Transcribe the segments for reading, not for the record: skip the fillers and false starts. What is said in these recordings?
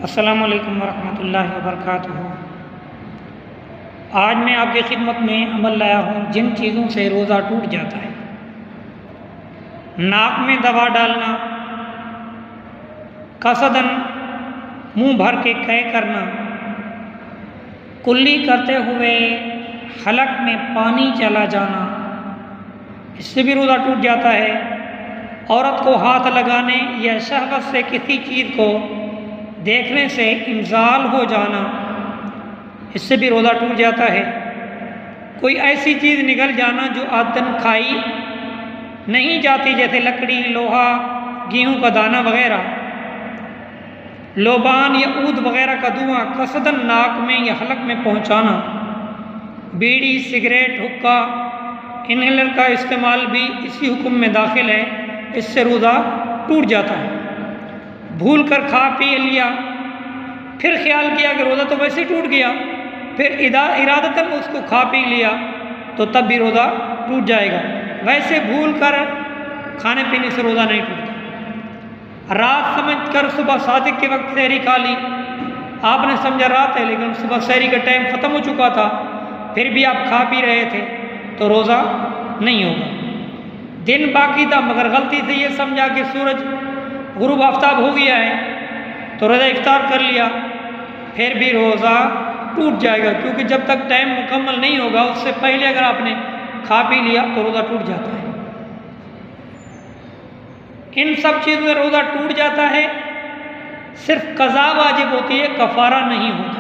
अस्सलामु अलैकुम वरहमतुल्लाहि वबरकातुहू। आज मैं आपकी खिदमत में अमल लाया हूँ जिन चीज़ों से रोज़ा टूट जाता है। नाक में दवा डालना, कसदन मुंह भर के कै करना, कुल्ली करते हुए हलक में पानी चला जाना, इससे भी रोज़ा टूट जाता है। औरत को हाथ लगाने या शहवत से किसी चीज़ को देखने से इंजाल हो जाना, इससे भी रोज़ा टूट जाता है। कोई ऐसी चीज़ निगल जाना जो आदतन खाई नहीं जाती, जैसे लकड़ी, लोहा, गेहूं का दाना वगैरह, लोबान या ऊद वगैरह का धुआं कसदन नाक में या हलक में पहुंचाना, बीड़ी, सिगरेट, हुक्का, इनहेलर का इस्तेमाल भी इसी हुक्म में दाखिल है, इससे रोज़ा टूट जाता है। भूल कर खा पी लिया, फिर ख्याल किया कि रोज़ा तो वैसे ही टूट गया, फिर इरादतन उसको खा पी लिया तो तब भी रोज़ा टूट जाएगा। वैसे भूल कर खाने पीने से रोज़ा नहीं टूटता। रात समझकर सुबह सादिक के वक्त सहरी खा ली, आपने समझा रात है लेकिन सुबह सहरी का टाइम ख़त्म हो चुका था, फिर भी आप खा पी रहे थे तो रोज़ा नहीं होगा। दिन बाकी था मगर गलती से ये समझा कि सूरज गुरूब आफ्ताब हो गया है तो रोज़ा इफ्तार कर लिया, फिर भी रोज़ा टूट जाएगा, क्योंकि जब तक टाइम मुकम्मल नहीं होगा उससे पहले अगर आपने खा पी लिया तो रोज़ा टूट जाता है। इन सब चीज़ों में रोज़ा टूट जाता है, सिर्फ कज़ा वाजिब होती है, कफ़ारा नहीं होता।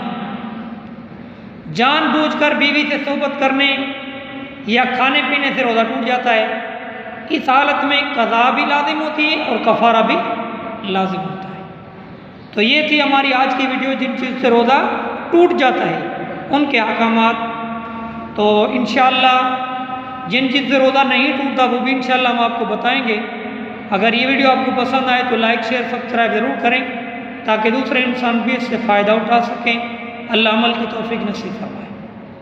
जानबूझकर बीवी से सोबत करने या खाने पीने से रोज़ा टूट जाता है। इस हालत में कज़ा भी लाजिम होती है और कफ़ारा भी लाजिम होता है। तो ये थी हमारी आज की वीडियो, जिन चीज़ से रोज़ा टूट जाता है उनके अहकामात। तो इंशाअल्लाह जिन चीज़ से रोज़ा नहीं टूटता वो भी इंशाअल्लाह हम आपको बताएंगे। अगर ये वीडियो आपको पसंद आए तो लाइक, शेयर, सब्सक्राइब ज़रूर करें ताकि दूसरे इंसान भी इससे फ़ायदा उठा सकें। अल्लाह अमल की तौफीक नसीब फरमाए।